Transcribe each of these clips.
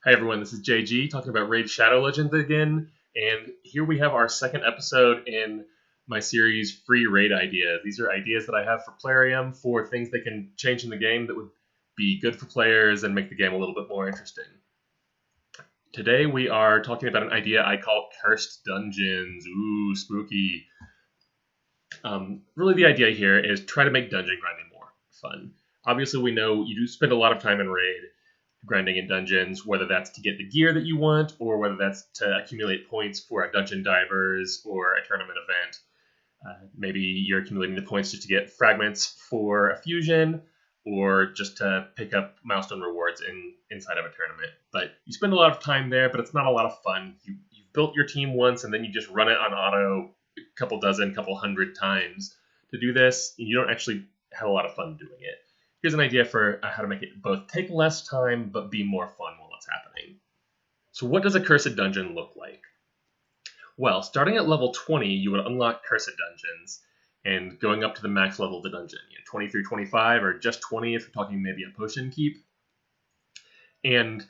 Hi everyone, this is JG talking about Raid Shadow Legends again, and here we have our second episode in my series Free Raid Ideas. These are ideas that I have for Plarium for things that can change in the game that would be good for players and make the game a little bit more interesting. Today we are talking about an idea I call Cursed Dungeons. Ooh, spooky. Really the idea here is try to make dungeon grinding more fun. Obviously we know you do spend a lot of time in Raid grinding in dungeons, whether that's to get the gear that you want, or whether that's to accumulate points for a dungeon divers or a tournament event. Maybe you're accumulating the points just to get fragments for a fusion, or just to pick up milestone rewards inside of a tournament. But you spend a lot of time there, but it's not a lot of fun. You've built your team once, and then you just run it on auto a couple dozen, couple hundred times to do this. You don't actually have a lot of fun doing it. Here's an idea for how to make it both take less time but be more fun while it's happening. So what does a Cursed Dungeon look like? Well, starting at level 20, you would unlock Cursed Dungeons, and going up to the max level of the dungeon, 20 through 25, or just 20 if you're talking maybe a potion keep. And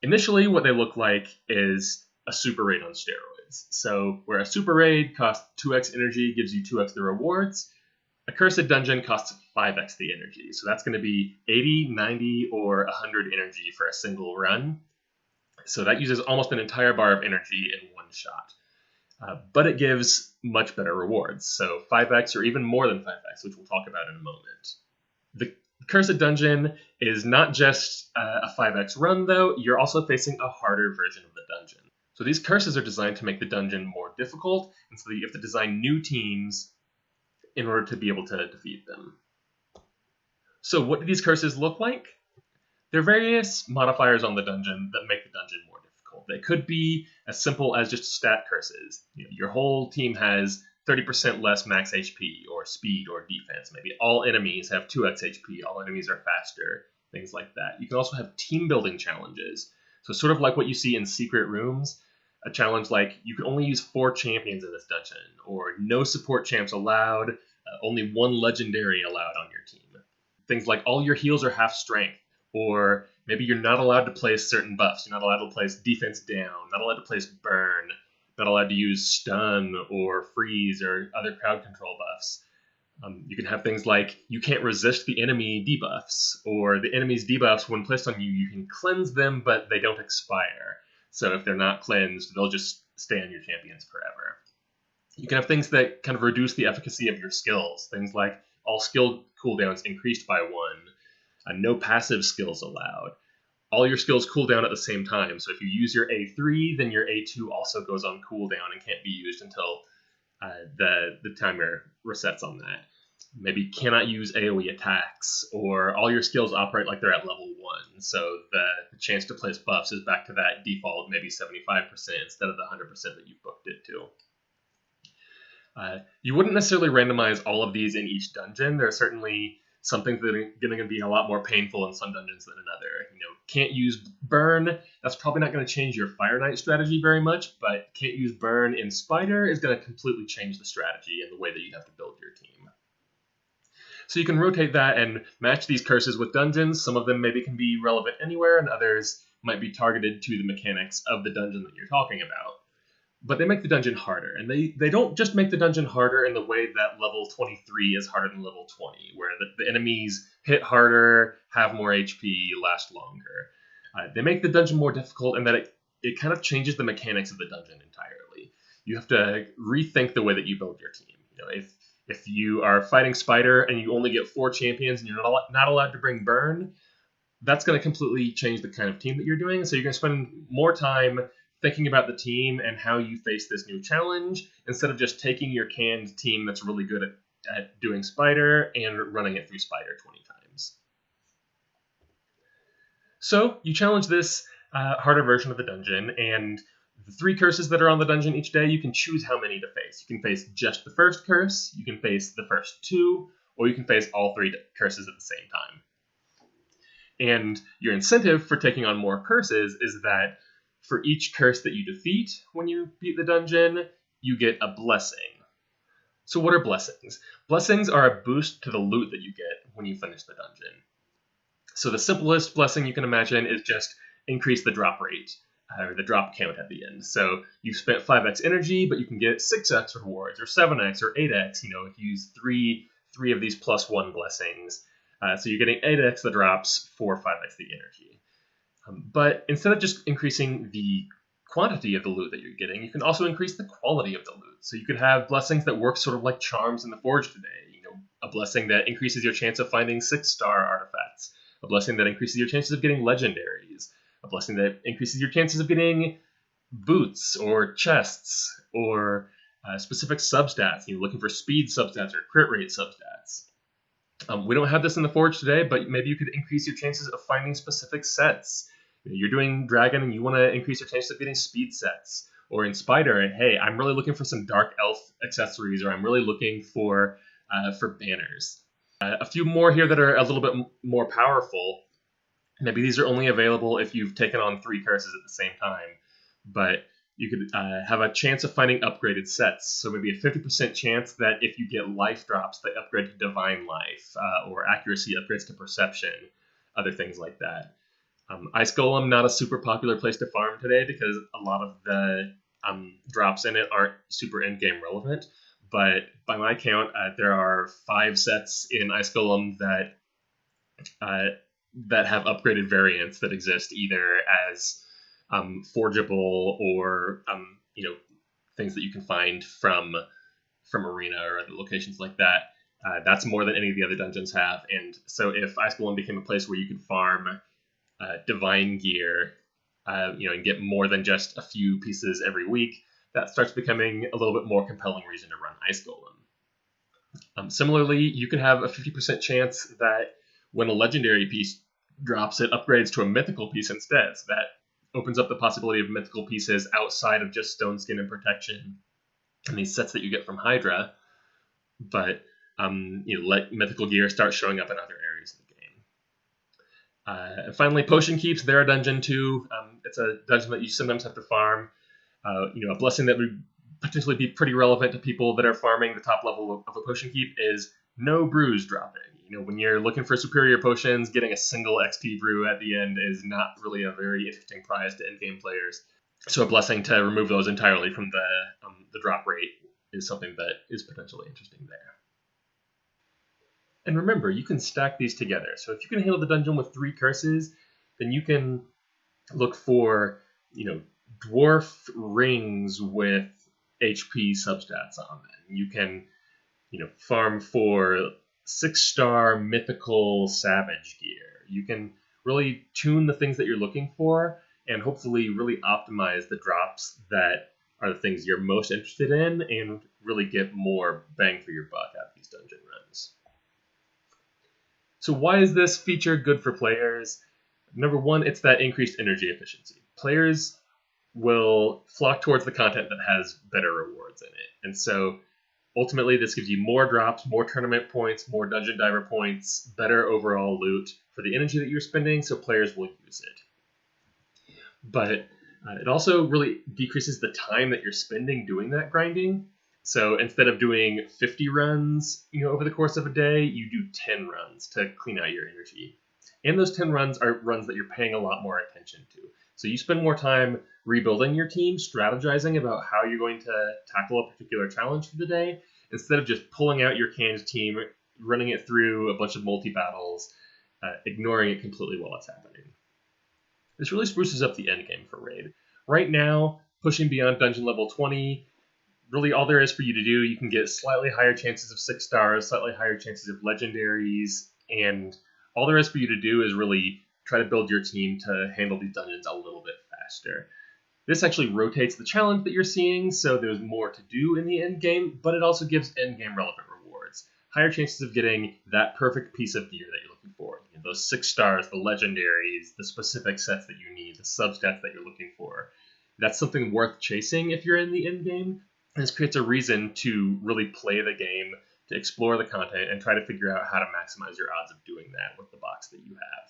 initially what they look like is a super raid on steroids. So where a super raid costs 2x energy, gives you 2x the rewards, a Cursed Dungeon costs 5x the energy. So that's going to be 80, 90, or 100 energy for a single run. So that uses almost an entire bar of energy in one shot. But it gives much better rewards. So 5x or even more than 5x, which we'll talk about in a moment. The Cursed Dungeon is not just a 5x run, though. You're also facing a harder version of the dungeon. So these curses are designed to make the dungeon more difficult, and so you have to design new teams in order to be able to defeat them. So what do these curses look like? There are various modifiers on the dungeon that make the dungeon more difficult. They could be as simple as just stat curses. Your whole team has 30% less max HP or speed or defense. Maybe all enemies have 2x HP, all enemies are faster, things like that. You can also have team building challenges. So sort of like what you see in secret rooms, a challenge like you can only use 4 champions in this dungeon, or no support champs allowed, only 1 legendary allowed on your team. Things like all your heals are half strength, or maybe you're not allowed to place certain buffs. You're not allowed to place defense down, not allowed to place burn, not allowed to use stun or freeze or other crowd control buffs. You can have things like you can't resist the enemy debuffs, or the enemy's debuffs, when placed on you, you can cleanse them, but they don't expire. So if they're not cleansed, they'll just stay on your champions forever. You can have things that kind of reduce the efficacy of your skills. Things like all skill cooldowns increased by 1, no passive skills allowed. All your skills cool down at the same time. So if you use your A3, then your A2 also goes on cooldown and can't be used until the timer resets on that. Maybe cannot use AoE attacks, or all your skills operate like they're at level 1. So the chance to place buffs is back to that default, maybe 75% instead of the 100% that you've booked it to. You wouldn't necessarily randomize all of these in each dungeon. There are certainly some things that are going to be a lot more painful in some dungeons than another. Can't use burn. That's probably not going to change your Fire Knight strategy very much, but can't use burn in Spider is going to completely change the strategy and the way that you have to build your team. So you can rotate that and match these curses with dungeons. Some of them maybe can be relevant anywhere, and others might be targeted to the mechanics of the dungeon that you're talking about. But they make the dungeon harder, and they don't just make the dungeon harder in the way that level 23 is harder than level 20, where the enemies hit harder, have more HP, last longer. They make the dungeon more difficult in that it kind of changes the mechanics of the dungeon entirely. You have to rethink the way that you build your team. If you are fighting Spider and you only get 4 champions and you're not allowed to bring burn, that's going to completely change the kind of team that you're doing. So you're going to spend more time thinking about the team and how you face this new challenge, instead of just taking your canned team that's really good at doing Spider and running it through Spider 20 times. So you challenge this harder version of the dungeon, and the 3 curses that are on the dungeon each day, you can choose how many to face. You can face just the first curse, you can face the first 2, or you can face all 3 curses at the same time. And your incentive for taking on more curses is that for each curse that you defeat when you beat the dungeon, you get a blessing. So what are blessings? Blessings are a boost to the loot that you get when you finish the dungeon. So the simplest blessing you can imagine is just increase the drop rate or the drop count at the end. So you've spent 5x energy, but you can get 6x rewards or 7x or 8x. If you use three of these +1 blessings. So you're getting 8x the drops for 5x the energy. But instead of just increasing the quantity of the loot that you're getting, you can also increase the quality of the loot. So you could have blessings that work sort of like charms in the Forge today. A blessing that increases your chance of finding 6-star artifacts. A blessing that increases your chances of getting legendaries. A blessing that increases your chances of getting boots or chests or specific substats. Looking for speed substats or crit rate substats. We don't have this in the Forge today, but maybe you could increase your chances of finding specific sets. You're doing Dragon and you want to increase your chances of getting speed sets. Or in Spider, hey, I'm really looking for some Dark Elf accessories, or I'm really looking for banners. A few more here that are a little bit more powerful. Maybe these are only available if you've taken on 3 curses at the same time, but you could have a chance of finding upgraded sets. So maybe a 50% chance that if you get life drops, they upgrade to Divine Life, or accuracy upgrades to Perception, other things like that. Ice Golem, not a super popular place to farm today because a lot of the drops in it aren't super end-game relevant. But by my count, there are 5 sets in Ice Golem that have upgraded variants that exist either as forgeable or things that you can find from Arena or other locations like that. That's more than any of the other dungeons have. And so if Ice Golem became a place where you could farm divine gear, and get more than just a few pieces every week, that starts becoming a little bit more compelling reason to run Ice Golem. Similarly, you can have a 50% chance that when a legendary piece drops, it upgrades to a mythical piece instead. So that opens up the possibility of mythical pieces outside of just Stone Skin and Protection and these sets that you get from Hydra. But let mythical gear start showing up in other areas of the game. And finally, Potion Keeps. They're a dungeon too. It's a dungeon that you sometimes have to farm. A blessing that would potentially be pretty relevant to people that are farming the top level of a Potion Keep is no brews dropping. When you're looking for superior potions, getting a single XP brew at the end is not really a very interesting prize to endgame players. So a blessing to remove those entirely from the drop rate is something that is potentially interesting there. And remember, you can stack these together. So if you can handle the dungeon with 3 curses, then you can look for, dwarf rings with HP substats on them. You can, farm for 6-star mythical savage gear. You can really tune the things that you're looking for and hopefully really optimize the drops that are the things you're most interested in and really get more bang for your buck out of these dungeon runs. So why is this feature good for players? Number one, it's that increased energy efficiency. Players will flock towards the content that has better rewards in it. And so ultimately, this gives you more drops, more tournament points, more dungeon diver points, better overall loot for the energy that you're spending, so players will use it. But it also really decreases the time that you're spending doing that grinding. So instead of doing 50 runs, over the course of a day, you do 10 runs to clean out your energy. And those 10 runs are runs that you're paying a lot more attention to. So you spend more time rebuilding your team, strategizing about how you're going to tackle a particular challenge for the day, instead of just pulling out your canned team, running it through a bunch of multi-battles, ignoring it completely while it's happening. This really spruces up the endgame for Raid. Right now, pushing beyond dungeon level 20, really all there is for you to do, you can get slightly higher chances of 6 stars, slightly higher chances of legendaries, and all there is for you to do is really try to build your team to handle these dungeons a little bit faster. This actually rotates the challenge that you're seeing, so there's more to do in the end game, but it also gives end game relevant rewards. Higher chances of getting that perfect piece of gear that you're looking for. Those 6 stars, the legendaries, the specific sets that you need, the substats that you're looking for. That's something worth chasing if you're in the end game. And this creates a reason to really play the game, to explore the content, and try to figure out how to maximize your odds of doing that with the box that you have.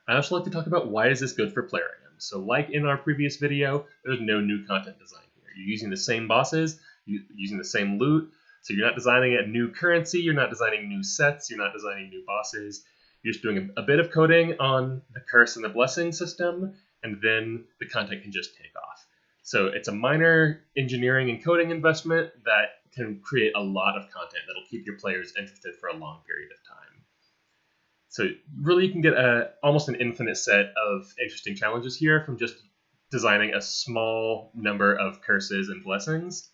I also like to talk about why is this good for player items. So like in our previous video, there's no new content design here. You're using the same bosses, using the same loot, so you're not designing a new currency, you're not designing new sets, you're not designing new bosses. You're just doing a bit of coding on the curse and the blessing system, and then the content can just take off. So it's a minor engineering and coding investment that can create a lot of content that'll keep your players interested for a long period of time. So really you can get almost an infinite set of interesting challenges here from just designing a small number of curses and blessings,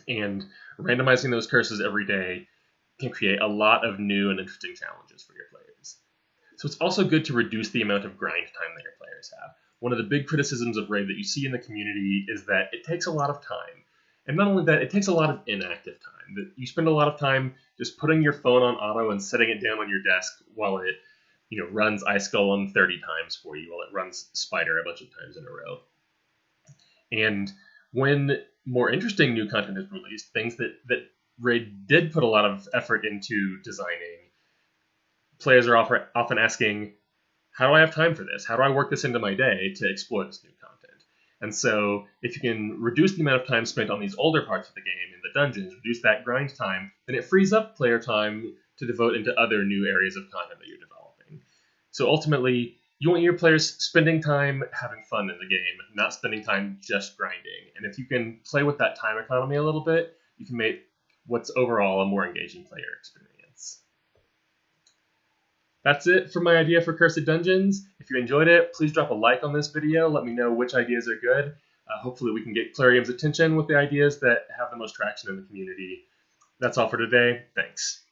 and randomizing those curses every day can create a lot of new and interesting challenges for your players. So it's also good to reduce the amount of grind time that your players have. One of the big criticisms of Raid that you see in the community is that it takes a lot of time. And not only that, it takes a lot of inactive time. That you spend a lot of time just putting your phone on auto and setting it down on your desk while it runs Ice Golem 30 times for you, while it runs Spider a bunch of times in a row. And when more interesting new content is released, things that Raid did put a lot of effort into designing, players are often asking, how do I have time for this? How do I work this into my day to explore this new content? And so if you can reduce the amount of time spent on these older parts of the game in the dungeons, reduce that grind time, then it frees up player time to devote into other new areas of content that you're developing. So ultimately, you want your players spending time having fun in the game, not spending time just grinding. And if you can play with that time economy a little bit, you can make what's overall a more engaging player experience. That's it for my idea for Cursed Dungeons. If you enjoyed it, please drop a like on this video. Let me know which ideas are good. Hopefully we can get Plarium's attention with the ideas that have the most traction in the community. That's all for today. Thanks.